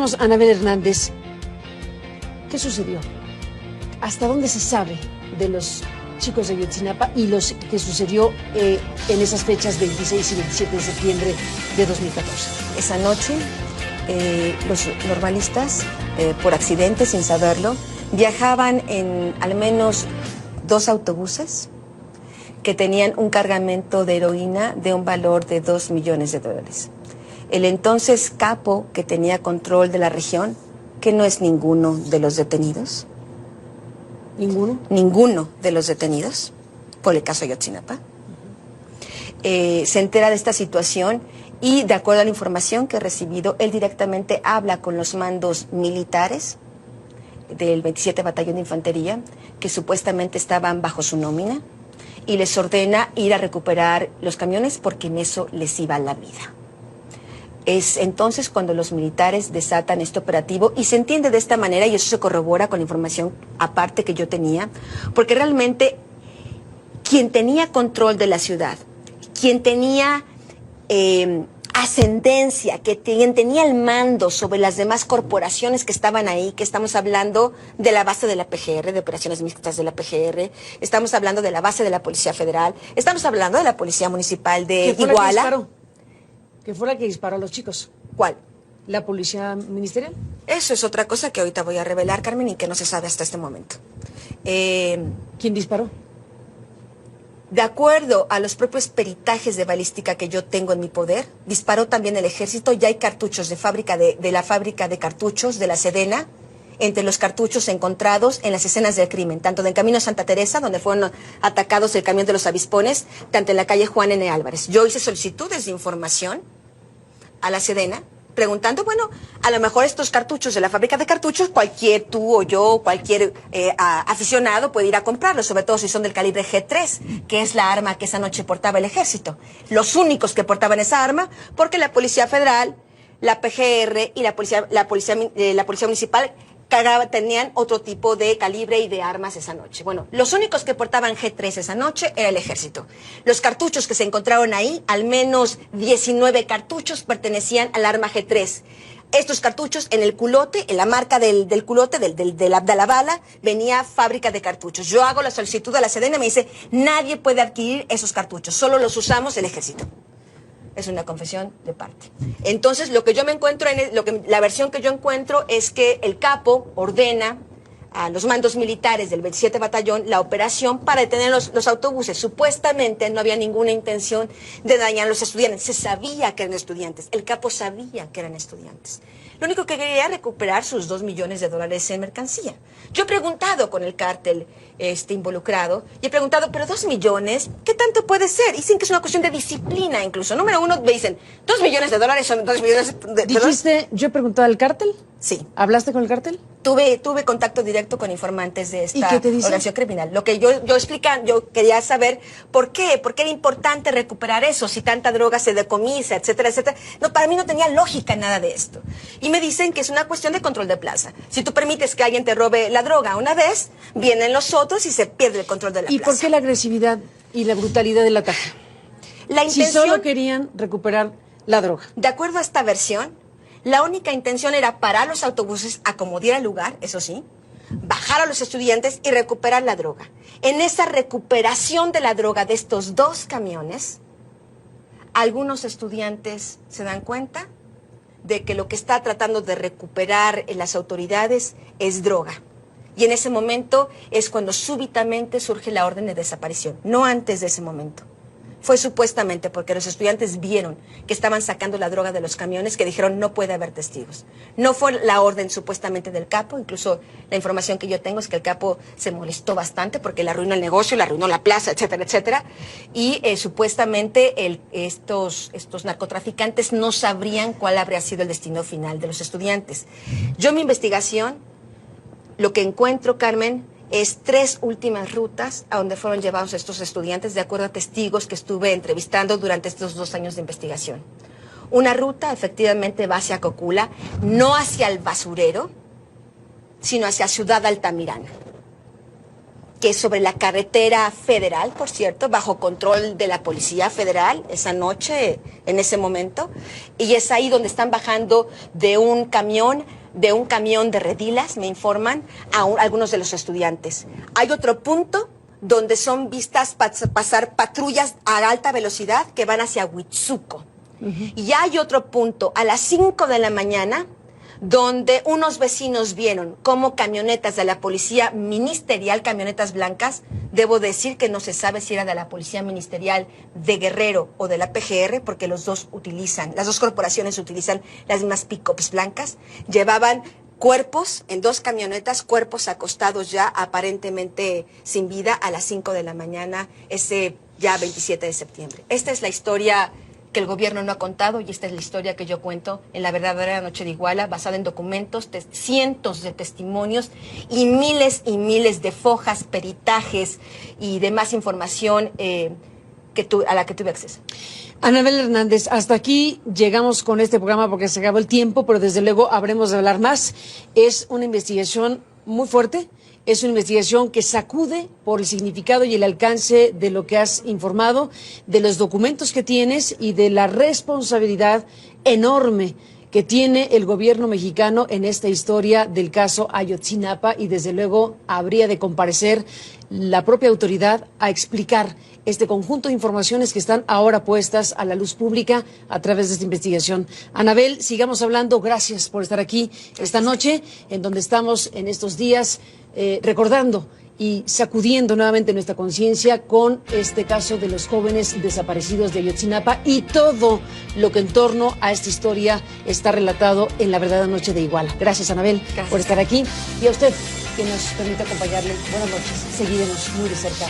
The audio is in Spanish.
Cuéntanos, Anabel Hernández, ¿qué sucedió? ¿Hasta dónde se sabe de los chicos de Ayotzinapa y lo que sucedió en esas fechas 26 y 27 de septiembre de 2014? Esa noche, los normalistas, por accidente, sin saberlo, viajaban en al menos 2 autobuses que tenían un cargamento de heroína de un valor de $2 millones. El entonces capo que tenía control de la región, que no es ninguno de los detenidos. ¿Ninguno? Ninguno de los detenidos por el caso Ayotzinapa. Se entera de esta situación y, de acuerdo a la información que he recibido, él directamente habla con los mandos militares del 27 Batallón de Infantería, que supuestamente estaban bajo su nómina, y les ordena ir a recuperar los camiones porque en eso les iba la vida. Es entonces cuando los militares desatan este operativo y se entiende de esta manera, y eso se corrobora con la información aparte que yo tenía, porque realmente quien tenía control de la ciudad, quien tenía ascendencia, quien tenía el mando sobre las demás corporaciones que estaban ahí, que estamos hablando de la base de la PGR, de operaciones mixtas de la PGR, estamos hablando de la base de la Policía Federal, estamos hablando de la Policía Municipal de Iguala. ¿Qué fue la que disparó a los chicos? ¿Cuál? ¿La policía ministerial? Eso es otra cosa que ahorita voy a revelar, Carmen, y que no se sabe hasta este momento. ¿Quién disparó? De acuerdo a los propios peritajes de balística que yo tengo en mi poder, disparó también el ejército. Ya hay cartuchos de la fábrica de cartuchos de la Sedena, entre los cartuchos encontrados en las escenas del crimen, tanto en el Camino Santa Teresa, donde fueron atacados el camión de los avispones, tanto en la calle Juan N. Álvarez. Yo hice solicitudes de información a la Sedena, preguntando, bueno, a lo mejor estos cartuchos de la fábrica de cartuchos, tú o yo, cualquier aficionado puede ir a comprarlos, sobre todo si son del calibre G3, que es la arma que esa noche portaba el ejército. Los únicos que portaban esa arma, porque la Policía Federal, la PGR y la Policía Municipal tenían otro tipo de calibre y de armas esa noche. Bueno, los únicos que portaban G3 esa noche era el ejército. Los cartuchos que se encontraron ahí, al menos 19 cartuchos, pertenecían al arma G3. Estos cartuchos en el culote, en la marca del culote, de la bala, venía fábrica de cartuchos. Yo hago la solicitud a la Sedena y me dice, nadie puede adquirir esos cartuchos, solo los usamos el ejército. Es una confesión de parte. Entonces, lo que yo me encuentro, la versión que yo encuentro es que el capo ordena a los mandos militares del 27 Batallón la operación para detener los autobuses. Supuestamente no había ninguna intención de dañar a los estudiantes. Se sabía que eran estudiantes. El capo sabía que eran estudiantes. Lo único que quería era recuperar sus $2 millones en mercancía. Yo he preguntado con el cártel involucrado, y he preguntado, pero 2 millones, ¿qué tanto puede ser? Dicen que es una cuestión de disciplina incluso. Número uno, me dicen, $2 millones son 2 millones de... ¿Dijiste, yo he preguntado al cártel? Sí. ¿Hablaste con el cártel? Tuve contacto directo con informantes de esta organización criminal. Lo que yo quería saber por qué era importante recuperar eso, si tanta droga se decomisa, etcétera, etcétera. No, para mí no tenía lógica nada de esto. Y me dicen que es una cuestión de control de plaza. Si tú permites que alguien te robe la droga una vez, vienen los otros y se pierde el control de la plaza. ¿Y por qué la agresividad y la brutalidad del ataque? Si solo querían recuperar la droga. De acuerdo a esta versión, la única intención era parar los autobuses, acomodar el lugar, eso sí, bajar a los estudiantes y recuperar la droga. En esa recuperación de la droga de estos 2 camiones, algunos estudiantes se dan cuenta de que lo que está tratando de recuperar en las autoridades es droga. Y en ese momento es cuando súbitamente surge la orden de desaparición, no antes de ese momento. Fue supuestamente porque los estudiantes vieron que estaban sacando la droga de los camiones, que dijeron no puede haber testigos. No fue la orden supuestamente del capo, incluso la información que yo tengo es que el capo se molestó bastante porque le arruinó el negocio, le arruinó la plaza, etcétera, etcétera. Y supuestamente estos narcotraficantes no sabrían cuál habría sido el destino final de los estudiantes. Yo en mi investigación, lo que encuentro, Carmen, es 3 últimas rutas a donde fueron llevados estos estudiantes, de acuerdo a testigos que estuve entrevistando durante estos 2 años de investigación. Una ruta efectivamente va hacia Cocula, no hacia el basurero, sino hacia Ciudad Altamirano, que es sobre la carretera federal, por cierto, bajo control de la Policía Federal esa noche, en ese momento, y es ahí donde están bajando de un camión de un camión de redilas, me informan, algunos de los estudiantes. Hay otro punto donde son vistas pasar patrullas a alta velocidad que van hacia Huitzuco. Y hay otro punto a las 5 de la mañana donde unos vecinos vieron cómo camionetas de la policía ministerial, camionetas blancas, debo decir que no se sabe si era de la policía ministerial de Guerrero o de la PGR, porque las dos corporaciones utilizan las mismas pick-ups blancas, llevaban cuerpos en 2 camionetas, cuerpos acostados ya aparentemente sin vida a las 5 de la mañana, ese ya 27 de septiembre. Esta es la historia que el gobierno no ha contado y esta es la historia que yo cuento en La Verdadera Noche de Iguala, basada en documentos, cientos de testimonios y miles de fojas, peritajes y demás información a la que tuve acceso. Anabel Hernández, hasta aquí llegamos con este programa porque se acabó el tiempo, pero desde luego habremos de hablar más. Es una investigación muy fuerte. Es una investigación que sacude por el significado y el alcance de lo que has informado, de los documentos que tienes y de la responsabilidad enorme que tiene el gobierno mexicano en esta historia del caso Ayotzinapa, y desde luego habría de comparecer la propia autoridad a explicar este conjunto de informaciones que están ahora puestas a la luz pública a través de esta investigación. Anabel, sigamos hablando. Gracias por estar aquí esta noche, en donde estamos en estos días recordando y sacudiendo nuevamente nuestra conciencia con este caso de los jóvenes desaparecidos de Ayotzinapa y todo lo que en torno a esta historia está relatado en La Verdadera Noche de Iguala. Gracias, Anabel, por estar aquí, y a usted que nos permite acompañarle. Buenas noches. Seguiremos muy de cerca.